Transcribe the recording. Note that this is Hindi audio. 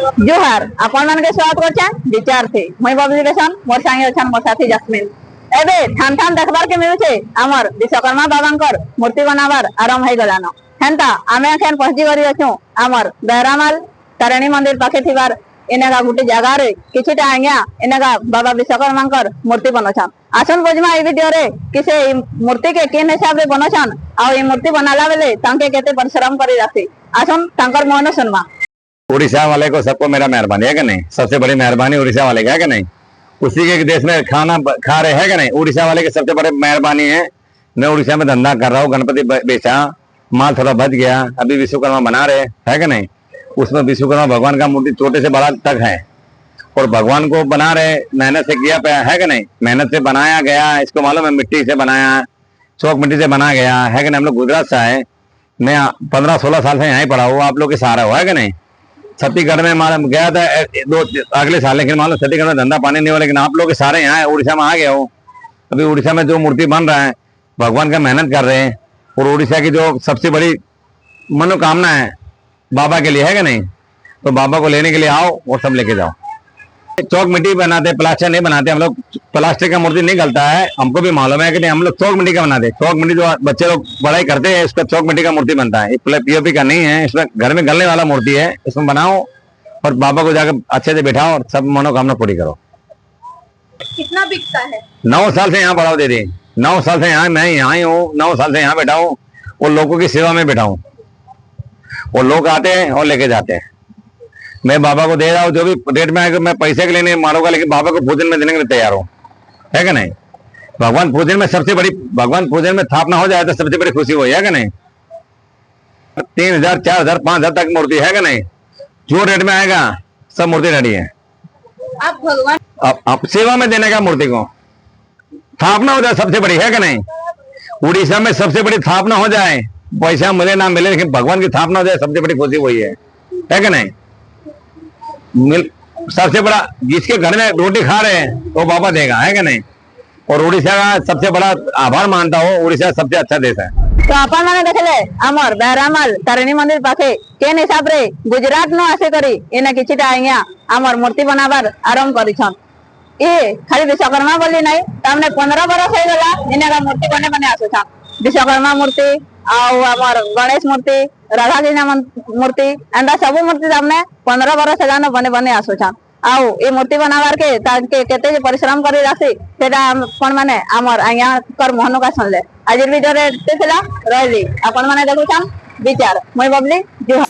जोहार आपण मान के स्वागत करछन विचार थे मई बबली बेसन मोर संगे अछन मोर साथी जस्मिन एबे ठान ठान देखबार के मिलुछे हमर विश्वकर्मा बाबांकर मूर्ति बनाबार आरंभ हो गलानो हेंता आमे अखन पहुंची गरी अछु हमर बेरामाल तारिणी मंदिर पाखे थिबार एनेगा गुटे जगह रे किछिटा आज्ञा एनेगा बाबा विश्वकर्मांकर मूर्ति बनछन आसन बुझमा ए वीडियो रे किसे मूर्ति के केन हिसाब रे बनछन आ ए मूर्ति बनाला बेले तांके केते परिश्रम करी राखी आसन तांकर मन सुनमा। उड़ीसा वाले को सबको मेरा मेहरबानी है कि नहीं। सबसे बड़ी मेहरबानी उड़ीसा वाले का है कि नहीं। उसी के देश में खाना खा रहे हैं कि नहीं। उड़ीसा वाले की सबसे बड़ी मेहरबानी है। मैं उड़ीसा में धंधा कर रहा हूँ, गणपति बेचा, माल थोड़ा बच गया, अभी विश्वकर्मा बना रहे है कि नहीं। उसमें विश्वकर्मा भगवान का मूर्ति छोटे से बड़ा तक है और भगवान को बना रहे, मेहनत से किया पाया है कि नहीं। मेहनत से बनाया गया, इसको मालूम है, मिट्टी से बनाया, चौक मिट्टी से बनाया गया है कि नहीं। हम लोग गुजरात से आए, मैं 15-16 साल से यहाँ ही पढ़ा हुआ, आप लोग के सहारा हुआ है कि नहीं। छत्तीसगढ़ में मालूम गया था अगले साल, लेकिन मालूम छत्तीसगढ़ में धंधा पानी नहीं हुआ, लेकिन आप लोग के सारे यहाँ उड़ीसा में आ गया हो। अभी उड़ीसा में जो मूर्ति बन रहा है भगवान का मेहनत कर रहे हैं और उड़ीसा की जो सबसे बड़ी मनोकामना है बाबा के लिए है कि नहीं। तो बाबा को लेने के लिए आओ और सब लेके जाओ। चौक मिट्टी बनाते, प्लास्टर नहीं बनाते हम लोग। प्लास्टिक का मूर्ति नहीं गलता है, हमको भी मालूम है कि नहीं। हम लोग चौक मिट्टी का बनाते। चौक मिट्टी जो बच्चे लोग पढ़ाई करते हैं इसका चौक मिट्टी का मूर्ति बनता है। पीओपी का नहीं है, इसमें घर में गलने वाला मूर्ति है। इसमें बनाओ और बाबा को जाकर अच्छे से बैठाओ और सब मनोकामना पूरी करो। कितना बिकता है? 9 साल से यहाँ पढ़ा हूँ दीदी। 9 साल से यहाँ मैं यहाँ ही हूँ। 9 साल से यहाँ बैठा हूँ और लोगों की सेवा में बैठा हूँ और लोग आते हैं और लेके जाते हैं। मैं बाबा को दे रहा हूँ, जो भी रेट में आएगा मैं पैसे के लिए नहीं मारूंगा, लेकिन बाबा को पूजन में देने के लिए तैयार हूँ, है कि नहीं। भगवान पूजन में सबसे बड़ी, भगवान पूजन में स्थापना हो जाए तो सबसे बड़ी खुशी हुई है कि नहीं। 3000, 4000, 5000 तक मूर्ति है कि नहीं। जो रेट में आएगा सब मूर्ति रेडी है। आप भगवान आप सेवा में देने का मूर्ति को स्थापना हो जाए सबसे बड़ी, है कि नहीं। उड़ीसा में सबसे बड़ी स्थापना हो जाए, पैसा मिले ना मिले, लेकिन भगवान की स्थापना हो जाए सबसे बड़ी खुशी वही है कि नहीं। सबसे बड़ा जिसके घर में रोटी खा रहे हैं वो बाबा देगा, है कि नहीं। और उड़ीसा का सबसे बड़ा आभार मानता हो, उड़ीसा सबसे अच्छा देश है। तो अपन माने देखले हमर बेरामाल तारिणी मंदिर पाखे केन हिसाब रे गुजरात नो आसे करी एना किछिटा आज्ञा हमर मूर्ति बनाबार आरंभ करिछन। ए खाली विश्वकर्मा बोली नहीं, तामने 15 बरस हो गला एना मूर्ति बने बने आसुछन। विश्वकर्मा मूर्ति आउ हमर गणेश मूर्ति, राधा कृष्ण मूर्ति, एंदा सब मूर्ति तामने 15 बरस हेलानो बने बने आसुछन। आउ ए मूर्ति बनाबार के ताके केते परिश्रम करी राखी सेटा आपण माने हमर आज्ञा कर मोहन का सुनले। आज वीडियो रे तेला रहली आपण माने देखुछन विचार मई बबली जोहार।